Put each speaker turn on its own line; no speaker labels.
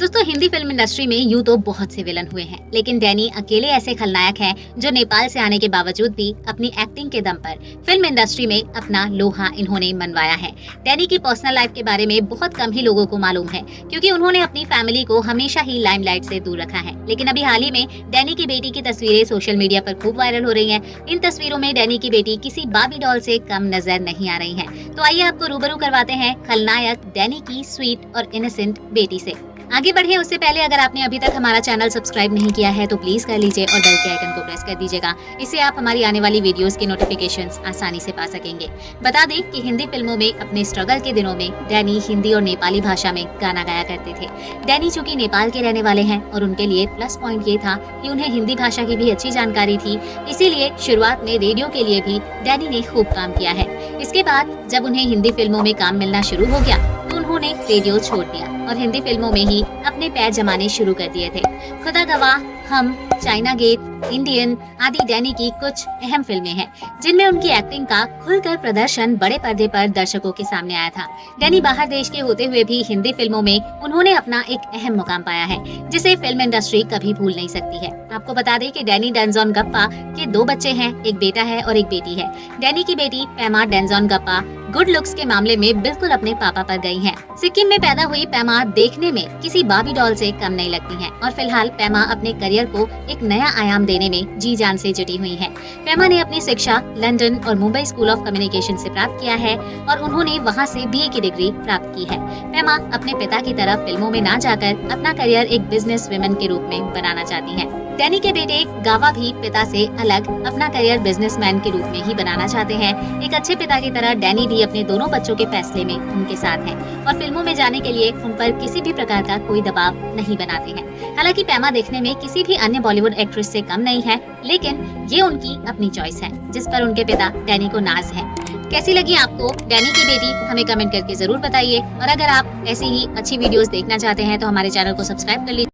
दोस्तों, Hindi film industry में यूं तो बहुत से विलन हुए हैं, लेकिन डैनी अकेले ऐसे खलनायक हैं जो नेपाल से आने के बावजूद भी अपनी एक्टिंग के दम पर फिल्म इंडस्ट्री में अपना लोहा इन्होंने मनवाया है। डैनी की पर्सनल लाइफ के बारे में बहुत कम ही लोगों को मालूम है, क्योंकि उन्होंने अपनी फैमिली को हमेशा ही लाइमलाइट से दूर रखा है। लेकिन अभी हाल ही में डैनी की बेटी की तस्वीरें सोशल मीडिया पर खूब वायरल हो रही है। इन तस्वीरों में डैनी की बेटी किसी बार्बी डॉल से कम नजर नहीं आ रही है। तो आइए आपको रूबरू करवाते हैं खलनायक डैनी की स्वीट और इनोसेंट बेटी से। आगे बढ़े उससे पहले अगर आपने अभी तक हमारा चैनल सब्सक्राइब नहीं किया है तो प्लीज कर लीजिए और बेल के आइकन को प्रेस कर दीजिएगा। इससे आप हमारी आने वाली वीडियोस की नोटिफिकेशंस आसानी से पा सकेंगे। बता दें कि हिंदी फिल्मों में अपने स्ट्रगल के दिनों में डैनी हिंदी और नेपाली भाषा में गाना गाया करते थे। डैनी चूंकि नेपाल के रहने वाले हैं और उनके लिए प्लस पॉइंट ये था कि उन्हें हिंदी भाषा की भी अच्छी जानकारी थी, इसीलिए शुरुआत में रेडियो के लिए भी डैनी ने खूब काम किया है। इसके बाद जब उन्हें हिंदी फिल्मों में काम मिलना शुरू हो गया तो उन्होंने रेडियो छोड़ दिया और हिंदी फिल्मों में ही अपने पैर जमाने शुरू कर दिए थे। खुदा गवाह, हम, चाइना गेट, इंडियन आदि डैनी की कुछ अहम फिल्में हैं जिनमें उनकी एक्टिंग का खुलकर प्रदर्शन बड़े पर्दे पर दर्शकों के सामने आया था। डैनी बाहर देश के होते हुए भी हिंदी फिल्मों में उन्होंने अपना एक अहम मुकाम पाया है, जिसे फिल्म इंडस्ट्री कभी भूल नहीं सकती है। आपको बता दें कि डैनी डेंजोन गप्पा के 2 बच्चे हैं, एक बेटा है और एक बेटी है। डैनी की बेटी पैमा डेंजोन गप्पा गुड लुक्स के मामले में बिल्कुल अपने पापा पर गई हैं। सिक्किम में पैदा हुई पैमा देखने में किसी बार्बी डॉल से कम नहीं लगती हैं और फिलहाल पैमा अपने करियर को एक नया आयाम देने में जी जान से जुटी हुई हैं। पैमा ने अपनी शिक्षा लंदन और मुंबई स्कूल ऑफ कम्युनिकेशन से प्राप्त किया है और उन्होंने वहां से बीए की डिग्री प्राप्त की है। पैमा अपने पिता की तरह फिल्मों में ना जाकर अपना करियर एक बिजनेस वुमेन के रूप में बनाना चाहती हैं। डैनी के बेटे गावा भी पिता से अलग अपना करियर बिजनेसमैन के रूप में ही बनाना चाहते हैं। एक अच्छे पिता की तरह डैनी भी अपने दोनों बच्चों के फैसले में उनके साथ हैं और फिल्मों में जाने के लिए उन पर किसी भी प्रकार का कोई दबाव नहीं बनाते हैं। हालांकि पैमा देखने में किसी भी अन्य बॉलीवुड एक्ट्रेस से कम नहीं है, लेकिन ये उनकी अपनी चॉइस है जिस पर उनके पिता डैनी को नाज है। कैसी लगी आपको डैनी की बेटी, हमें कमेंट करके जरूर बताइए और अगर आप ऐसी ही अच्छी वीडियोस देखना चाहते हैं तो हमारे चैनल को सब्सक्राइब कर लीजिए।